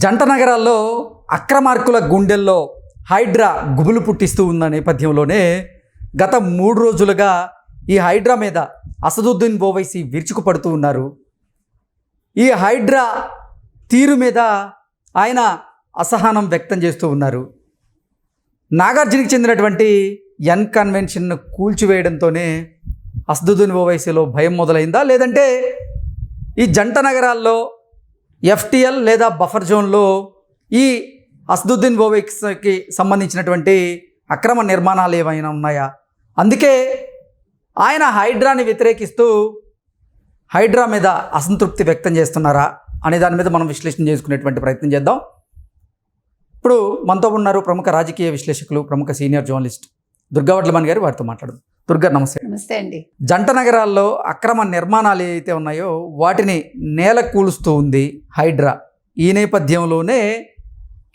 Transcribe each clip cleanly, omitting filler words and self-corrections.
జంట నగరాల్లో అక్రమార్కుల గుండెల్లో హైడ్రా గుబులు పుట్టిస్తూ ఉన్న నేపథ్యంలోనే గత 3 రోజులుగా ఈ హైడ్రా మీద అసదుద్దీన్ ఓవైసీ విరుచుకుపడుతూ ఉన్నారు. ఈ హైడ్రా తీరు మీద ఆయన అసహనం వ్యక్తం చేస్తూ ఉన్నారు. నాగార్జునకి చెందినటువంటి ఎన్ కన్వెన్షన్ను కూల్చివేయడంతోనే అసదుద్దీన్ ఓవైసీలో భయం మొదలైందా, లేదంటే ఈ జంట నగరాల్లో ఎఫ్టిఎల్ లేదా బఫర్ జోన్లో ఈ అసదుద్దీన్ ఓవైసీకి సంబంధించినటువంటి అక్రమ నిర్మాణాలు ఏమైనా ఉన్నాయా, అందుకే ఆయన హైడ్రాని వ్యతిరేకిస్తూ హైడ్రా మీద అసంతృప్తి వ్యక్తం చేస్తున్నారా అనే దాని మీద మనం విశ్లేషణ చేసుకునేటువంటి ప్రయత్నం చేద్దాం. ఇప్పుడు మనతో ఉన్నారు ప్రముఖ రాజకీయ విశ్లేషకులు, ప్రముఖ సీనియర్ జర్నలిస్ట్ దుర్గా వడ్లమణి గారు. వారితో మాట్లాడదాం. దుర్గా, నమస్తే. నమస్తే అండి. జంట నగరాల్లో అక్రమ నిర్మాణాలు ఏవైతే ఉన్నాయో వాటిని నేల కూలుస్తూ ఉంది హైడ్రా. ఈ నేపథ్యంలోనే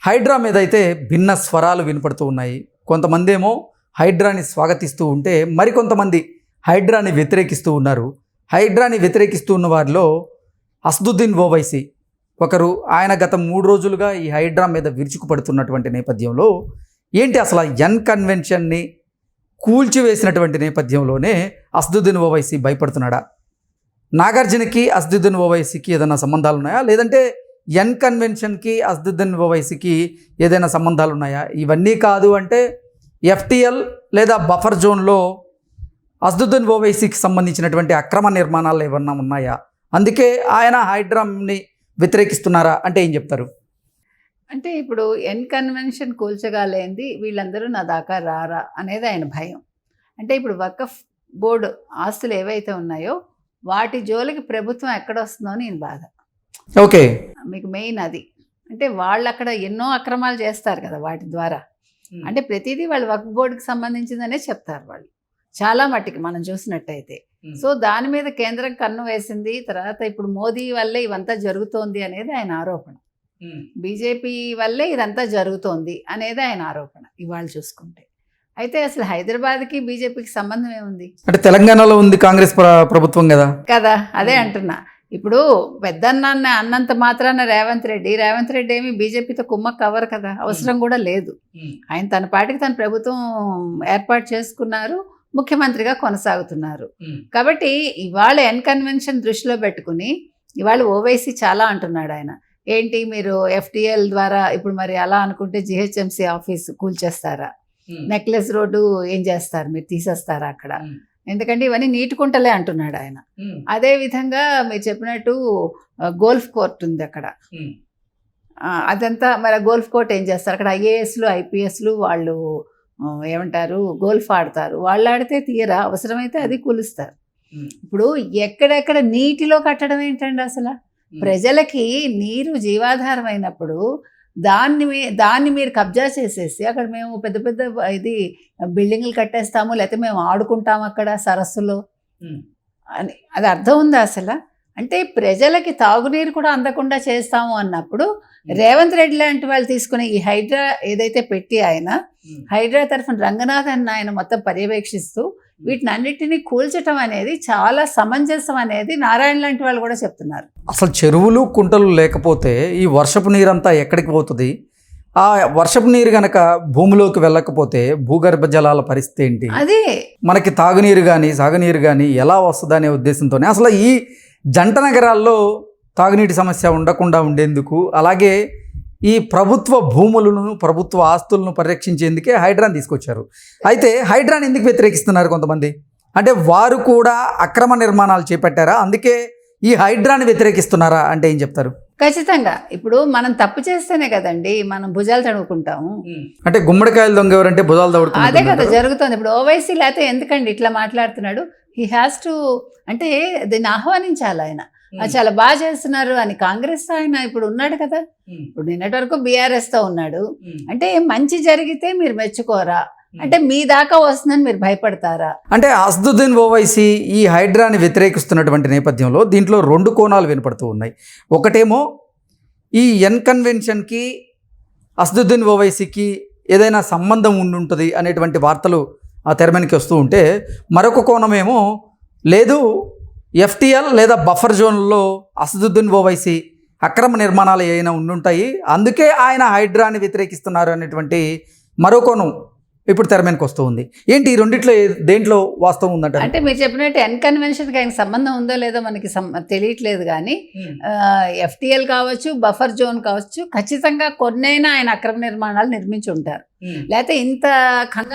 హైడ్రా మీద అయితే భిన్న స్వరాలు వినపడుతూ ఉన్నాయి. కొంతమంది ఏమో హైడ్రాని స్వాగతిస్తూ ఉంటే మరికొంతమంది హైడ్రాని వ్యతిరేకిస్తూ ఉన్నారు. హైడ్రాని వ్యతిరేకిస్తూ ఉన్న వారిలో అసదుద్దీన్ ఓవైసీ ఒకరు. ఆయన గత 3 రోజులుగా ఈ హైడ్రా మీద విరుచుకుపడుతున్నటువంటి నేపథ్యంలో ఏంటి అసలు ఎన్ కన్వెన్షన్ని కూల్చివేసినటువంటి నేపథ్యంలోనే అసదుద్దీన్ ఓవైసీ భయపడుతున్నాడా? నాగార్జునకి అసదుద్దీన్ ఓవైసీకి ఏదైనా సంబంధాలు ఉన్నాయా, లేదంటే ఎన్ కన్వెన్షన్కి అసదుద్దీన్ ఓవైసీకి ఏదైనా సంబంధాలు ఉన్నాయా? ఇవన్నీ కాదు అంటే ఎఫ్టిఎల్ లేదా బఫర్ జోన్లో అసదుద్దీన్ ఓవైసీకి సంబంధించినటువంటి అక్రమ నిర్మాణాలు ఏమన్నా ఉన్నాయా, అందుకే ఆయన హైడ్రాని వ్యతిరేకిస్తున్నారా అంటే ఏం చెప్తారు? అంటే ఇప్పుడు ఎన్ కన్వెన్షన్ కూల్చగాలేంది వీళ్ళందరూ నా దాకా రారా అనేది ఆయన భయం. అంటే ఇప్పుడు వకఫ్ బోర్డు ఆస్తులు ఏవైతే ఉన్నాయో వాటి జోలికి ప్రభుత్వం ఎక్కడొస్తుందో నేను బాధ. ఓకే, మీకు మెయిన్ అది. అంటే వాళ్ళు అక్కడ ఎన్నో అక్రమాలు చేస్తారు కదా వాటి ద్వారా. అంటే ప్రతిదీ వాళ్ళు వకఫ్ బోర్డుకి సంబంధించిందనే చెప్తారు వాళ్ళు చాలా మట్టికి మనం చూసినట్టయితే. సో దాని మీద కేంద్రం కన్ను వేసింది. తర్వాత ఇప్పుడు మోదీ వల్లే ఇవంతా జరుగుతోంది అనేది ఆయన ఆరోపణ. బీజేపీ వల్లే ఇదంతా జరుగుతోంది అనేది ఆయన ఆరోపణ ఇవాళ చూసుకుంటే. అయితే అసలు హైదరాబాద్కి బీజేపీకి సంబంధం ఏముంది? అంటే తెలంగాణలో ఉంది కాంగ్రెస్ ప్రభుత్వం కదా. అదే అంటున్నా. ఇప్పుడు పెద్దన్నాన్న అన్నంత మాత్రాన రేవంత్ రెడ్డి ఏమి బీజేపీతో కుమ్మక్క అవ్వరు కదా, అవసరం కూడా లేదు. ఆయన తన పార్టీకి తన ప్రభుత్వం ఏర్పాటు చేసుకున్నారు, ముఖ్యమంత్రిగా కొనసాగుతున్నారు. కాబట్టి ఇవాళ ఎన్ కన్వెన్షన్ దృష్టిలో పెట్టుకుని ఇవాళ ఓవైసీ చాలా అంటున్నాడు ఆయన. ఏంటి మీరు ఎఫ్టిఎల్ ద్వారా ఇప్పుడు మరి అలా అనుకుంటే జిహెచ్ఎంసీ ఆఫీస్ కూల్చేస్తారా, నెక్లెస్ రోడ్డు ఏం చేస్తారు, మీరు తీసేస్తారా అక్కడ, ఎందుకంటే ఇవన్నీ నీటుకుంటలే అంటున్నాడు ఆయన. అదే విధంగా మీరు చెప్పినట్టు గోల్ఫ్ కోర్ట్ ఉంది అక్కడ, అదంతా మరి గోల్ఫ్ కోర్ట్ ఏం చేస్తారు అక్కడ? ఐఏఎస్లు ఐపీఎస్లు వాళ్ళు ఏమంటారు గోల్ఫ్ ఆడతారు, వాళ్ళు ఆడితే తీయరా, అవసరమైతే అది కూలుస్తారు. ఇప్పుడు ఎక్కడెక్కడ నీటిలో కట్టడం ఏంటండి అసలు? ప్రజలకి నీరు జీవాధారం అయినప్పుడు దాన్ని మీరు కబ్జా చేసేసి అక్కడ మేము పెద్ద పెద్ద ఇది బిల్డింగ్లు కట్టేస్తాము, లేకపోతే మేము ఆడుకుంటాము అక్కడ సరస్సులో అని, అది అర్థం ఉందా అసలు? అంటే ప్రజలకి తాగునీరు కూడా అందకుండా చేస్తాము అన్నప్పుడు రేవంత్ రెడ్డి లాంటి వాళ్ళు తీసుకునే ఈ హైడ్రా ఏదైతే పెట్టి ఆయన హైడ్రా తరఫున రంగనాథన్ ఆయన మొత్తం పర్యవేక్షిస్తూ వీటిని అన్నిటినీ కూల్చటం అనేది చాలా సమంజసం అనేది నారాయణ లాంటి వాళ్ళు కూడా చెప్తున్నారు. అసలు చెరువులు కుంటలు లేకపోతే ఈ వర్షపు నీరంతా ఎక్కడికి పోతుంది? ఆ వర్షపు నీరు గనక భూమిలోకి వెళ్ళకపోతే భూగర్భ జలాల పరిస్థితి ఏంటి? అదే మనకి తాగునీరు కానీ సాగునీరు కానీ ఎలా వస్తుంది అనే ఉద్దేశంతోనే అసలు ఈ జంట నగరాల్లో తాగునీటి సమస్య ఉండకుండా ఉండేందుకు, అలాగే ఈ ప్రభుత్వ భూములను ప్రభుత్వ ఆస్తులను పరిరక్షించేందుకే హైడ్రాని తీసుకొచ్చారు. అయితే హైడ్రాని ఎందుకు వ్యతిరేకిస్తున్నారు కొంతమంది? అంటే వారు కూడా అక్రమ నిర్మాణాలు చేపట్టారా, అందుకే ఈ హైడ్రాని వ్యతిరేకిస్తున్నారా అంటే ఏం చెప్తారు? ఖచ్చితంగా. ఇప్పుడు మనం తప్పు చేస్తేనే కదండి మనం భుజాలు తడుముకుంటాము. అంటే గుమ్మడికాయలు దొంగ ఎవరంటే భుజాలు తడుముకుంటారు, అదే కదా జరుగుతుంది. ఇప్పుడు ఓవైసీ లేకపోతే ఎందుకండి ఇట్లా మాట్లాడుతున్నాడు? హీ హ్యాస్ టు, అంటే దీన్ని ఆహ్వానించాలి ఆయన. చాలా బాగా చేస్తున్నారు అని కాంగ్రెస్ ఆయన ఇప్పుడు ఉన్నాడు కదా, ఇప్పుడు నిన్నటి వరకు బీఆర్ఎస్తో ఉన్నాడు. అంటే మంచి జరిగితే మీరు మెచ్చుకోరా, అంటే మీ దాకా వస్తుందని మీరు భయపడతారా? అంటే అసదుద్దీన్ ఓవైసీ ఈ హైడ్రాని వ్యతిరేకిస్తున్నటువంటి నేపథ్యంలో దీంట్లో 2 కోణాలు వినపడుతూ ఉన్నాయి. ఒకటేమో ఈ ఎన్ కన్వెన్షన్కి అసదుద్దీన్ ఓవైసీకి ఏదైనా సంబంధం ఉండుంటుంది అనేటువంటి వార్తలు ఆ తెరమెనికి వస్తూ ఉంటే, మరొక కోణమేమో లేదు ఎఫ్టిఎల్ లేదా బఫర్ జోన్లో అసదుద్దీన్ ఓవైసీ అక్రమ నిర్మాణాలు ఏమైనా ఉండుంటాయి, అందుకే ఆయన హైడ్రాని వ్యతిరేకిస్తున్నారు అనేటువంటి మరో కోణం ఇప్పుడు తెర మీదకి వస్తూ ఉంది. ఏంటి ఈ రెండిట్లో దేంట్లో వాస్తవం ఉందంట? అంటే మీరు చెప్పినట్టు ఎన్కన్వెన్షన్కి ఆయనకి సంబంధం ఉందో లేదో మనకి తెలియట్లేదు, కానీ ఎఫ్టీఎల్ కావచ్చు, బఫర్ జోన్ కావచ్చు, ఖచ్చితంగా కొన్నైనా ఆయన అక్రమ నిర్మాణాలు నిర్మించి ఉంటారు. లేకపోతే ఇంత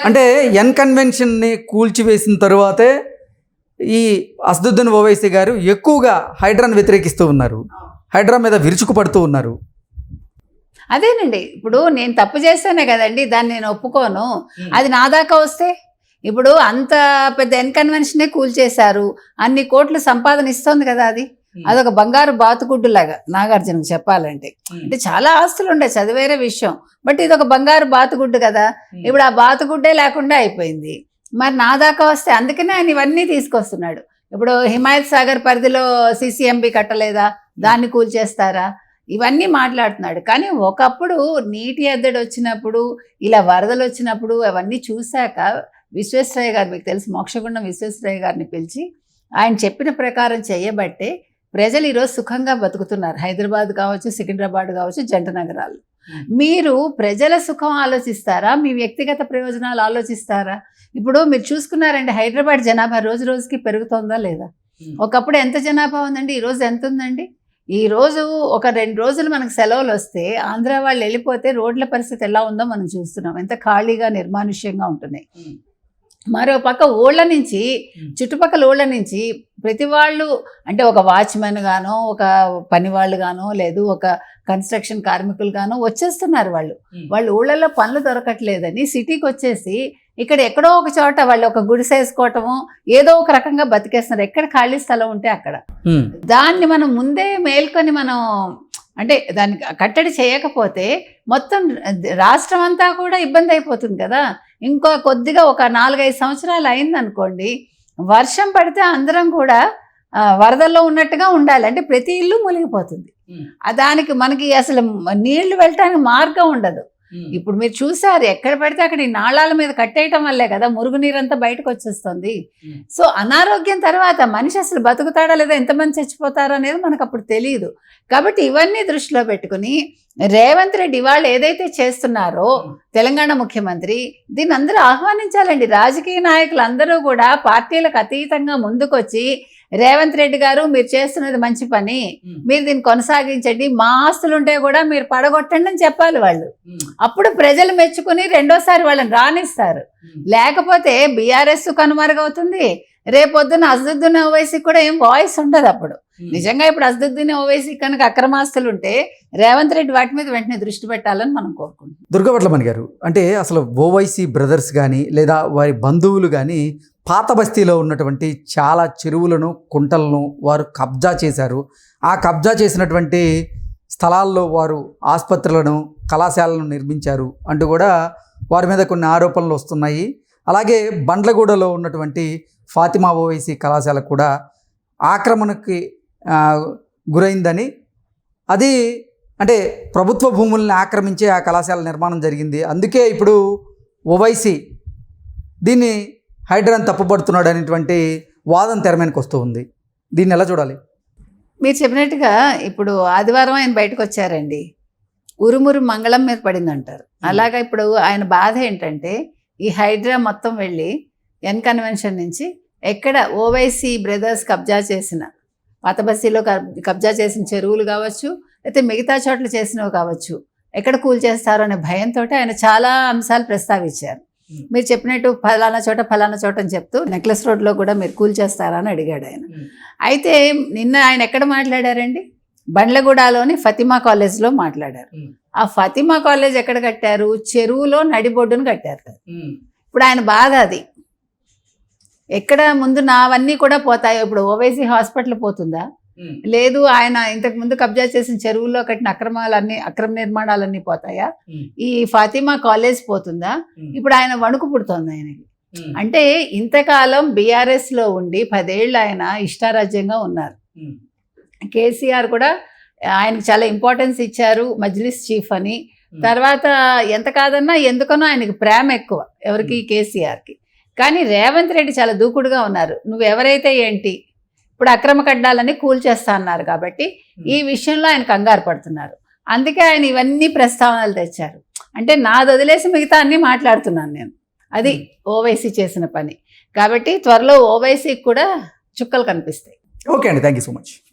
అంటే ఎన్కన్వెన్షన్ని కూల్చివేసిన తరువాతే ఈ అసదుద్దీన్ ఓవైసీ గారు ఎక్కువగా హైడ్రాని వ్యతిరేకిస్తూ ఉన్నారు, హైడ్రా మీద విరుచుకుపడుతూ ఉన్నారు. అదేనండి, ఇప్పుడు నేను తప్పు చేస్తేనే కదండి దాన్ని నేను ఒప్పుకోను. అది నా దాకా వస్తే, ఇప్పుడు అంత పెద్ద ఎన్కన్వెన్షనే కూల్చేశారు, అన్ని కోట్లు సంపాదన ఇస్తోంది కదా, అదొక బంగారు బాతుగుడ్డులాగా నాగార్జునకు చెప్పాలంటే. అంటే చాలా ఆస్తులు ఉండే, అది వేరే విషయం, బట్ ఇది ఒక బంగారు బాతుగుడ్డు కదా. ఇప్పుడు ఆ బాతుగుడ్డే లేకుండా అయిపోయింది. మరి నా దాకా వస్తే, అందుకనే ఆయన ఇవన్నీ తీసుకొస్తున్నాడు. ఇప్పుడు హిమాయత్ సాగర్ పరిధిలో సిసిఎంబి కట్టలేదా, దాన్ని కూల్చేస్తారా, ఇవన్నీ మాట్లాడుతున్నాడు. కానీ ఒకప్పుడు నీటి ఎద్దడి వచ్చినప్పుడు, ఇలా వరదలు వచ్చినప్పుడు అవన్నీ చూశాక విశ్వేశ్వరయ్య గారు, మీకు తెలుసు మోక్షగుండం విశ్వేశ్వరయ్య గారిని పిలిచి ఆయన చెప్పిన ప్రకారం చేయబట్టే ప్రజలు ఈరోజు సుఖంగా బతుకుతున్నారు. హైదరాబాద్ కావచ్చు, సికింద్రాబాద్ కావచ్చు, జంట నగరాలు. మీరు ప్రజల సుఖం ఆలోచిస్తారా, మీ వ్యక్తిగత ప్రయోజనాలు ఆలోచిస్తారా? ఇప్పుడు మీరు చూసుకున్నారండి, హైదరాబాద్ జనాభా రోజు రోజుకి పెరుగుతోందా లేదా? ఒకప్పుడు ఎంత జనాభా ఉందండి, ఈరోజు ఎంత ఉందండి? ఈరోజు ఒక 2 రోజులు మనకు సెలవులు వస్తే ఆంధ్ర వాళ్ళు వెళ్ళిపోతే రోడ్ల పరిస్థితి ఎలా ఉందో మనం చూస్తున్నాం, ఎంత ఖాళీగా నిర్మానుష్యంగా ఉంటున్నాయి. మరో పక్క ఊళ్ళ నుంచి, చుట్టుపక్కల ఊళ్ళ నుంచి ప్రతి వాళ్ళు, అంటే ఒక వాచ్మెన్ గానో, ఒక పని వాళ్ళు గానో, లేదు ఒక కన్స్ట్రక్షన్ కార్మికులు గానో వచ్చేస్తున్నారు. వాళ్ళు ఊళ్ళల్లో పనులు దొరకట్లేదని సిటీకి వచ్చేసి ఇక్కడ ఎక్కడో ఒక చోట వాళ్ళు ఒక గుడిసె వేసుకోవటము, ఏదో ఒక రకంగా బతికేస్తున్నారు, ఎక్కడ ఖాళీ స్థలం ఉంటే అక్కడ. దాన్ని మనం ముందే మేల్కొని మనం, అంటే దాన్ని కట్టడి చేయకపోతే మొత్తం రాష్ట్రం అంతా కూడా ఇబ్బంది అయిపోతుంది కదా. ఇంకో కొద్దిగా ఒక 4-5 సంవత్సరాలు అయిందనుకోండి, వర్షం పడితే అందరం కూడా వరదల్లో ఉన్నట్టుగా ఉండాలి, అంటే ప్రతి ఇల్లు మునిగిపోతుంది. దానికి మనకి అసలు నీళ్లు వెళ్ళటానికి మార్గం ఉండదు. ఇప్పుడు మీరు చూసారు, ఎక్కడ పడితే అక్కడ ఈ నాళాల మీద కట్టేయటం వల్లే కదా మురుగునీరంతా బయటకు వచ్చేస్తుంది. సో అనారోగ్యం తర్వాత మనిషి అసలు బతుకుతాడా లేదా, ఎంతమంది చచ్చిపోతారో అనేది మనకు అప్పుడు తెలియదు. కాబట్టి ఇవన్నీ దృష్టిలో పెట్టుకుని రేవంత్ రెడ్డి వాళ్ళు ఏదైతే చేస్తున్నారో, తెలంగాణ ముఖ్యమంత్రి, దీన్ని అందరూ ఆహ్వానించాలండి. రాజకీయ నాయకులు అందరూ కూడా పార్టీలకు అతీతంగా ముందుకొచ్చి, రేవంత్ రెడ్డి గారు మీరు చేస్తున్నది మంచి పని, మీరు దీన్ని కొనసాగించండి, మా ఆస్తులుంటే కూడా మీరు పడగొట్టండి అని చెప్పాలి వాళ్ళు. అప్పుడు ప్రజలు మెచ్చుకుని రెండోసారి వాళ్ళని రానిస్తారు. లేకపోతే బీఆర్ఎస్ కనుమరుగవుతుంది, రేపొద్దున అసదుద్దీన్ ఓవైసీ కూడా ఏం వాయిస్ ఉండదు అప్పుడు. నిజంగా ఇప్పుడు అసదుద్దీన్ ఓవైసీ కనుక అక్రమాస్తులు ఉంటే రేవంత్ రెడ్డి వాటి మీద వెంటనే దృష్టి పెట్టాలని మనం కోరుకుంటున్నాం. దుర్గవట్లమణి గారు, అంటే అసలు ఓవైసీ బ్రదర్స్ కానీ లేదా వారి బంధువులు కానీ పాత బస్తీలో ఉన్నటువంటి చాలా చెరువులను, కుంటలను వారు కబ్జా చేశారు. ఆ కబ్జా చేసినటువంటి స్థలాల్లో వారు ఆసుపత్రులను, కళాశాలను నిర్మించారు అంటూ కూడా వారి మీద కొన్ని ఆరోపణలు వస్తున్నాయి. అలాగే బండ్లగూడలో ఉన్నటువంటి ఫాతిమా ఓవైసీ కళాశాల కూడా ఆక్రమణకి గురైందని, అది అంటే ప్రభుత్వ భూముల్ని ఆక్రమించే ఆ కళాశాల నిర్మాణం జరిగింది, అందుకే ఇప్పుడు ఓవైసీ దీన్ని హైడ్రాని తప్పుపడుతున్నాడు అనేటువంటి వాదన తెర మీదకి వస్తూ ఉంది. దీన్ని ఎలా చూడాలి? మీరు చెప్పినట్టుగా ఇప్పుడు ఆదివారం ఆయన బయటకు వచ్చారండి, ఉరుమురు మంగళం మీద పడింది అంటారు. అలాగా ఇప్పుడు ఆయన బాధ ఏంటంటే, ఈ హైడ్రా మొత్తం వెళ్ళి ఎన్కన్వెన్షన్ నుంచి ఎక్కడ ఓవైసీ బ్రదర్స్ కబ్జా చేసిన, పాత బస్తీలో కబ్జా చేసిన చెరువులు కావచ్చు, అయితే మిగతా చోట్ల చేసినవి కావచ్చు, ఎక్కడ కూల్చేస్తారో అనే భయంతో ఆయన చాలా అంశాలు ప్రస్తావించారు. మీరు చెప్పినట్టు ఫలానా చోట అని చెప్తూ నెక్లెస్ రోడ్లో కూడా మీరు కూల్చేస్తారా అని అడిగాడు ఆయన. అయితే నిన్న ఆయన ఎక్కడ మాట్లాడారండి, బండ్లగూడలోని ఫతిమా కాలేజ్లో మాట్లాడారు. ఆ ఫతిమా కాలేజ్ ఎక్కడ కట్టారు, చెరువులో నడిబొడ్డును కట్టారు. ఇప్పుడు ఆయన బాధ అది, ఎక్కడ ముందు నావన్నీ కూడా పోతాయో, ఇప్పుడు ఓవైసీ హాస్పిటల్ పోతుందా, లేదు ఆయన ఇంతకు ముందు కబ్జా చేసిన చెరువుల్లో కట్టిన అక్రమ నిర్మాణాలన్నీ పోతాయా, ఈ ఫాతిమా కాలేజ్ పోతుందా, ఇప్పుడు ఆయన వణుకు పుడుతోంది ఆయనకి. అంటే ఇంతకాలం బీఆర్ఎస్ లో ఉండి 10 ఏళ్ళు ఆయన ఇష్టారాజ్యంగా ఉన్నారు. కేసీఆర్ కూడా ఆయనకు చాలా ఇంపార్టెన్స్ ఇచ్చారు, మజ్లిస్ చీఫ్ అని. తర్వాత ఎంత కాదన్నా ఎందుకనో ఆయనకి ప్రేమ ఎక్కువ, ఎవరికి, కేసీఆర్కి. కానీ రేవంత్ రెడ్డి చాలా దూకుడుగా ఉన్నారు. నువ్వు ఎవరైతే ఏంటి, ఇప్పుడు అక్రమ కడ్డాలని కూల్చేస్తా అన్నారు కాబట్టి ఈ విషయంలో ఆయన కంగారు పడుతున్నారు. అందుకే ఆయన ఇవన్నీ ప్రస్తావనలు తెచ్చారు. అంటే నాది వదిలేసి మిగతా అన్నీ మాట్లాడుతున్నాను నేను. అది ఓవైసీ చేసిన పని. కాబట్టి త్వరలో ఓవైసీకి కూడా చుక్కలు కనిపిస్తాయి. ఓకే అండి, థ్యాంక్ యూ సో మచ్.